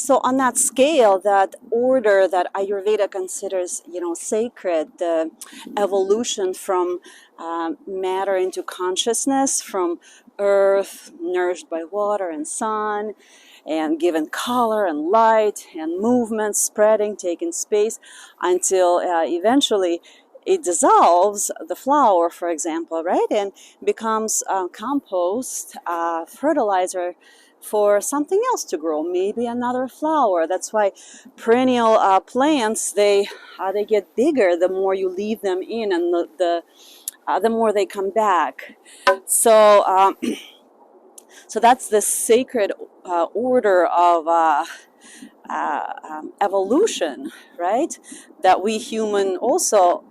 So on that scale, that order that Ayurveda considers, sacred, the evolution from matter into consciousness, from earth nourished by water and sun, and given color and light and movement, spreading, taking space, until eventually it dissolves the flower, for example, right, and becomes compost, fertilizer for something else to grow, maybe another flower. That's why perennial plants, they get bigger the more you leave them in, and the more they come back. So so that's the sacred order of evolution, right? That we human also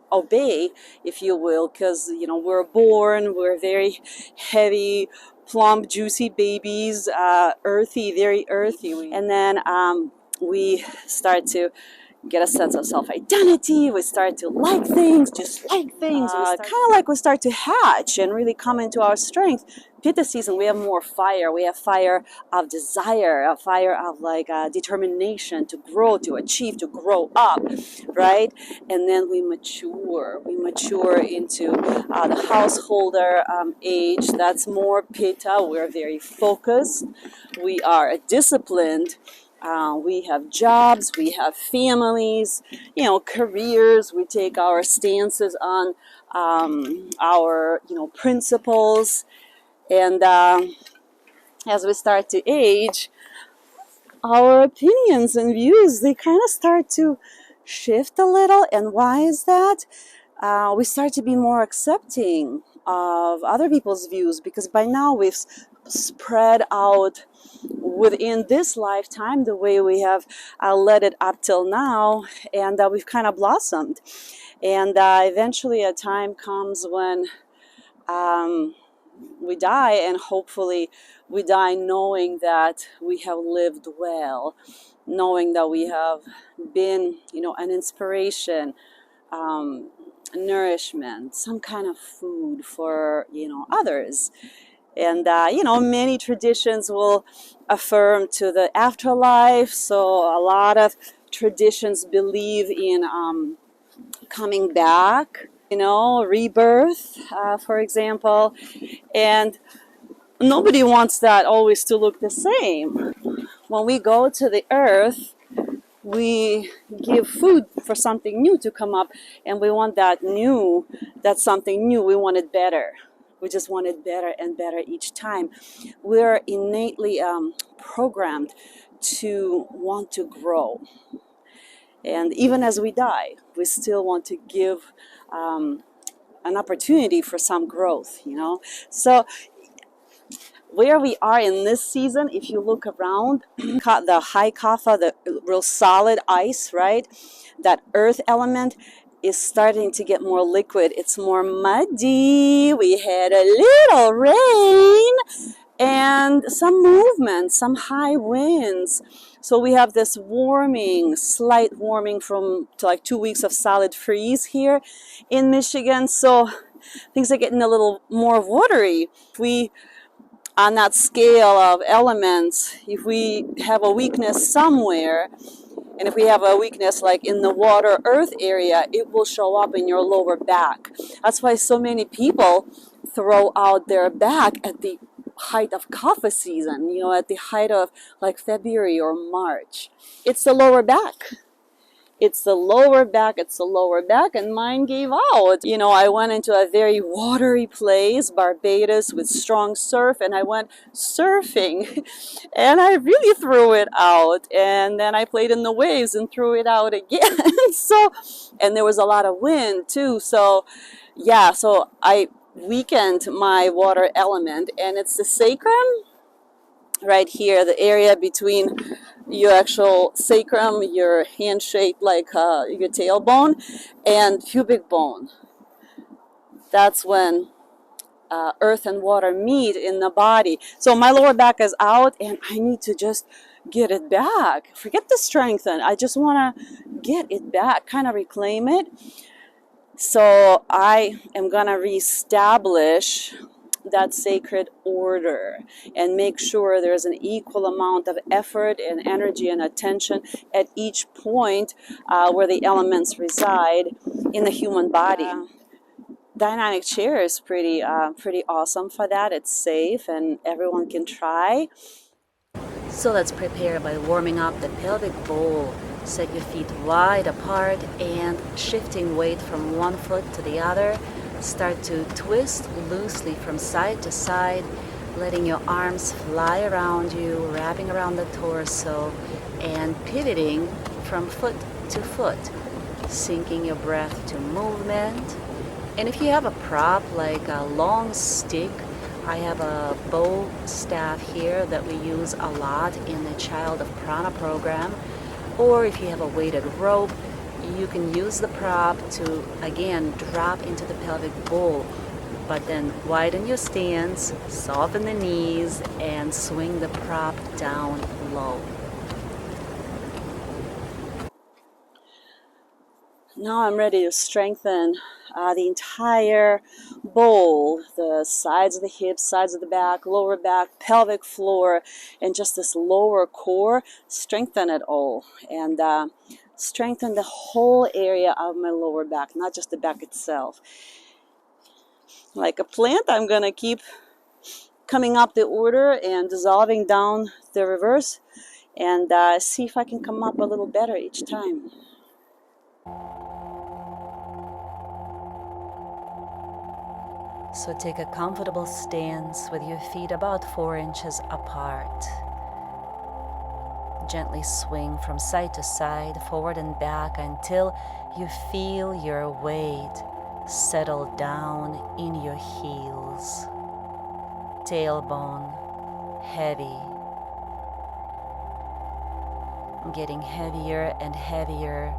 obey, if you will, because we're born, we're very heavy, plump, juicy babies, earthy, very earthy, and then we start to get a sense of self-identity. We start to like things, dislike things. Kind of like we start to hatch and really come into our strength. Pitta season, we have more fire. We have fire of desire, a fire of determination to grow, to achieve, to grow up, right? And then we mature. We mature into the householder age. That's more Pitta. We're very focused. We are disciplined. We have jobs, we have families, careers. We take our stances on our, principles. And as we start to age, our opinions and views, they kind of start to shift a little. And why is that? We start to be more accepting of other people's views, because by now we've spread out within this lifetime the way we have led it up till now, and we've kind of blossomed. And eventually a time comes when we die, and hopefully we die knowing that we have lived well, knowing that we have been, an inspiration, nourishment, some kind of food for, others. And, many traditions will affirm to the afterlife. So a lot of traditions believe in coming back, rebirth, for example. And nobody wants that always to look the same. When we go to the earth, we give food for something new to come up, and we want that something new. We want it better. We just want it better and better each time. We're innately programmed to want to grow. And even as we die, we still want to give an opportunity for some growth, So where we are in this season, if you look around, the high Kapha, the real solid ice, right? That earth element is starting to get more liquid. It's more muddy. We had a little rain and some movement, some high winds. So we have this slight warming to 2 weeks of solid freeze here in Michigan. So things are getting a little more watery. On that scale of elements, if we have a weakness somewhere, and if we have a weakness like in the water earth area, it will show up in your lower back. That's why so many people throw out their back at the height of Kapha season, at the height of February or March. It's the lower back. It's the lower back, and mine gave out. I went into a very watery place, Barbados, with strong surf, and I went surfing, and I really threw it out. And then I played in the waves and threw it out again. And there was a lot of wind too. So I weakened my water element, and it's the sacrum right here, the area between your actual sacrum, your hand shaped like your tailbone, and pubic bone. That's when earth and water meet in the body. So my lower back is out, and I need to just get it back. Forget the strengthen. I just want to get it back, kind of reclaim it. So I am going to reestablish that sacred order and make sure there's an equal amount of effort and energy and attention at each point where the elements reside in the human body. Dynamic chair is pretty awesome for that. It's safe and everyone can try. So let's prepare by warming up the pelvic bowl. Set your feet wide apart and shifting weight from one foot to the other. Start to twist loosely from side to side, letting your arms fly around you, wrapping around the torso, and pivoting from foot to foot, syncing your breath to movement. And if you have a prop like a long stick, I have a bow staff here that we use a lot in the Child of Prana program. Or if you have a weighted rope, you can use the prop to, again, drop into the pelvic bowl. But then widen your stance, soften the knees, and swing the prop down low. Now I'm ready to strengthen the entire bowl, the sides of the hips, sides of the back, lower back, pelvic floor, and just this lower core. Strengthen it all and strengthen the whole area of my lower back, not just the back itself. Like a plant, I'm going to keep coming up the order and dissolving down the reverse and see if I can come up a little better each time. So take a comfortable stance with your feet about 4 inches apart. Gently swing from side to side, forward and back until you feel your weight settle down in your heels. Tailbone heavy. Getting heavier and heavier,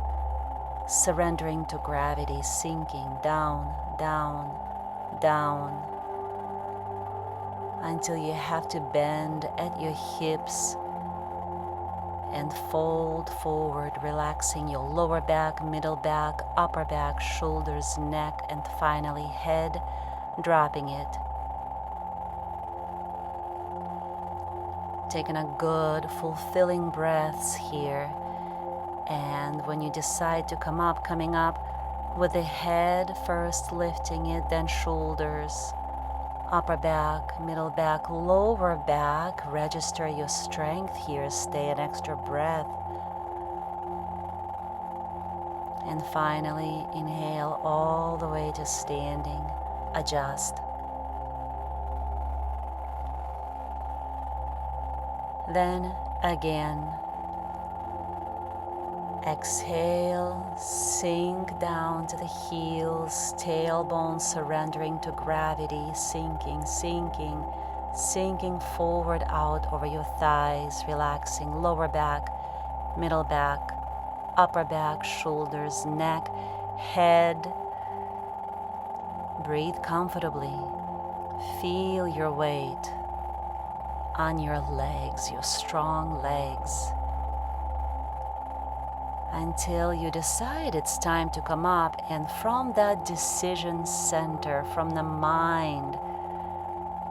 surrendering to gravity, sinking down, down, down, until you have to bend at your hips and fold forward, relaxing your lower back, middle back, upper back, shoulders, neck, and finally head, dropping it. Taking a good, fulfilling breaths here. And when you decide to come up, coming up with the head first, lifting it, then shoulders, upper back, middle back, lower back. Register your strength here. Stay an extra breath. And finally, inhale all the way to standing. Adjust. Then again. Exhale, sink down to the heels, tailbone surrendering to gravity, sinking, sinking, sinking forward out over your thighs, relaxing lower back, middle back, upper back, shoulders, neck, head. Breathe comfortably. Feel your weight on your legs, your strong legs, until you decide it's time to come up, and from that decision center, from the mind,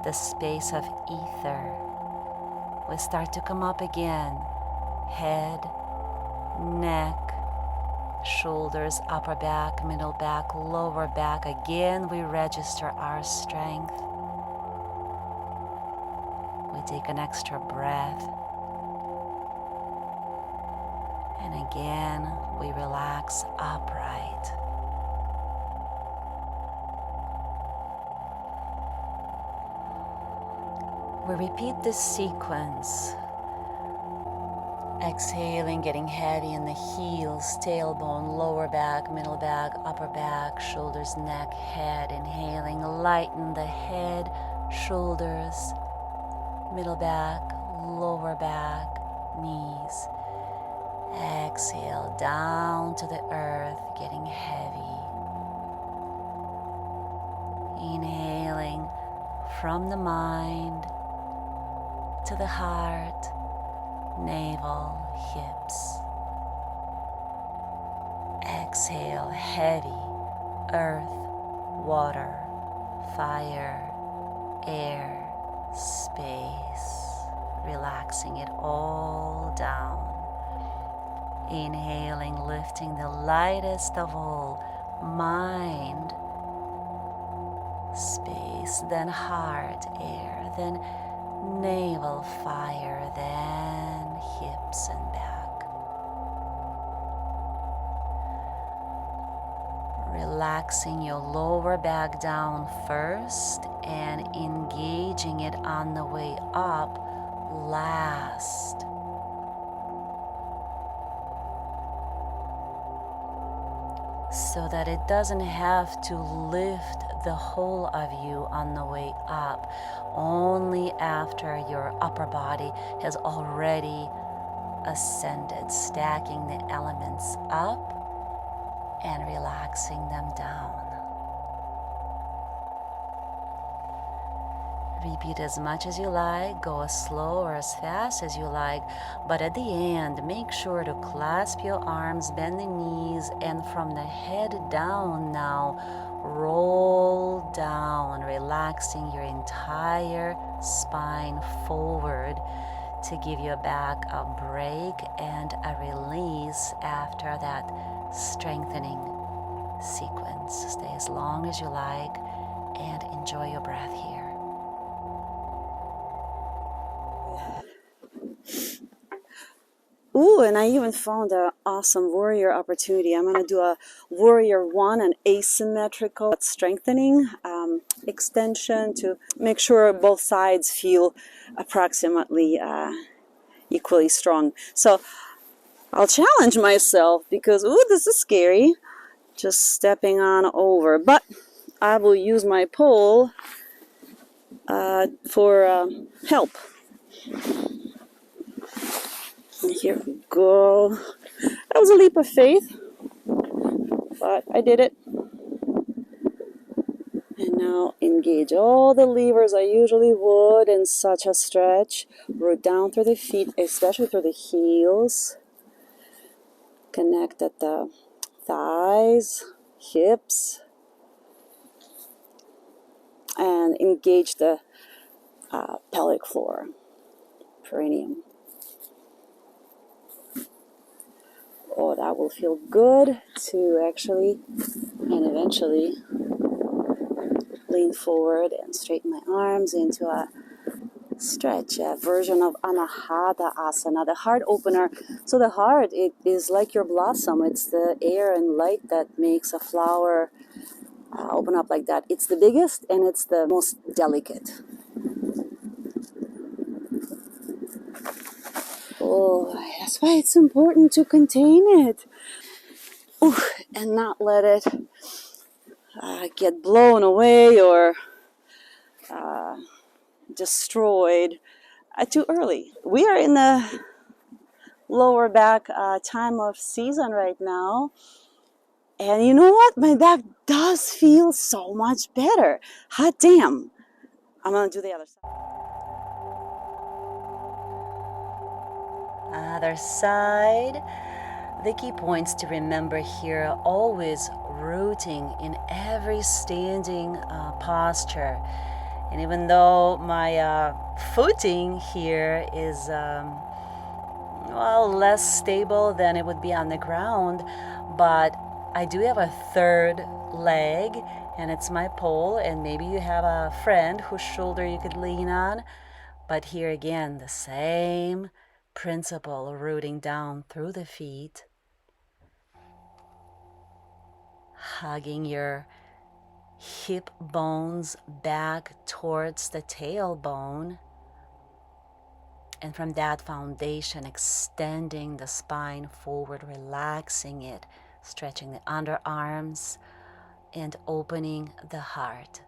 the space of ether, we start to come up again. Head, neck, shoulders, upper back, middle back, lower back. Again, we register our strength. We take an extra breath. And again, we relax upright. We repeat this sequence. Exhaling, getting heavy in the heels, tailbone, lower back, middle back, upper back, shoulders, neck, head. Inhaling, lighten the head, shoulders, middle back, lower back, knees. Exhale down to the earth, getting heavy. Inhaling from the mind to the heart, navel, hips. Exhale, heavy, earth, water, fire, air, space, relaxing it all down. Inhaling, lifting the lightest of all, mind, space, then heart, air, then navel, fire, then hips and back. Relaxing your lower back down first and engaging it on the way up last. So that it doesn't have to lift the whole of you on the way up, only after your upper body has already ascended, stacking the elements up and relaxing them down. Repeat as much as you like, go as slow or as fast as you like, but at the end, make sure to clasp your arms, bend the knees, and from the head down now, roll down, relaxing your entire spine forward to give your back a break and a release after that strengthening sequence. Stay as long as you like and enjoy your breath here. Ooh, and I even found an awesome warrior opportunity. I'm going to do a warrior one, an asymmetrical strengthening extension to make sure both sides feel approximately equally strong. So I'll challenge myself because, ooh, this is scary, just stepping on over. But I will use my pole for help. And here we go. That was a leap of faith, but I did it. And now engage all the levers I usually would in such a stretch. Root down through the feet, especially through the heels. Connect at the thighs, hips, and engage the pelvic floor, perineum. Oh, that will feel good to actually and eventually lean forward and straighten my arms into a stretch, a version of Anahata Asana, the heart opener. So the heart, it is like your blossom. It's the air and light that makes a flower open up like that. It's the biggest and it's the most delicate. Oh, that's why it's important to contain it. Ooh, and not let it get blown away or destroyed too early. We are in the lower back time of season right now. And you know what? My back does feel so much better. Hot damn. I'm going to do the other side. Other side. The key points to remember here are always rooting in every standing posture. And even though my footing here is less stable than it would be on the ground, but I do have a third leg, and it's my pole, and maybe you have a friend whose shoulder you could lean on. But here again, the same principle, rooting down through the feet, hugging your hip bones back towards the tailbone, and from that foundation, extending the spine forward, relaxing it, stretching the underarms, and opening the heart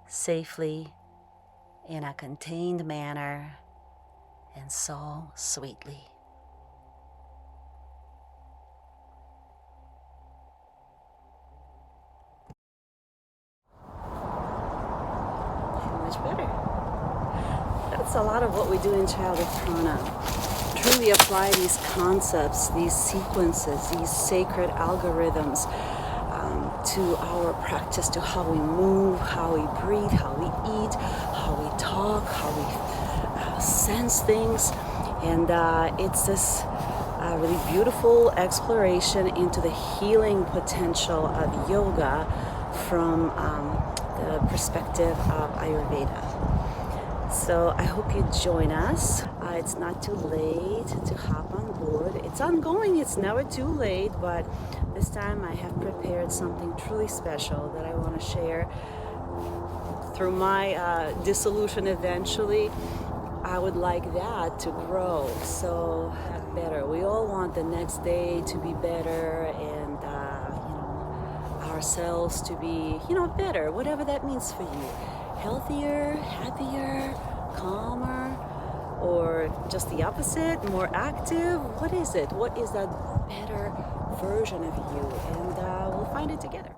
safely in a contained manner and so sweetly. Much better. That's a lot of what we do in childhood prana. Truly apply these concepts, these sequences, these sacred algorithms to our practice, to how we move, how we breathe, how we eat, how how we talk, how we sense things. And it's this really beautiful exploration into the healing potential of yoga from the perspective of Ayurveda. So I hope you join us. It's not too late to hop on board. It's ongoing, it's never too late, but this time I have prepared something truly special that I want to share. Through my dissolution eventually, I would like that to grow, so better. We all want the next day to be better, and ourselves to be better, whatever that means for you. Healthier, happier, calmer, or just the opposite, more active. What is it? What is that better version of you? And we'll find it together.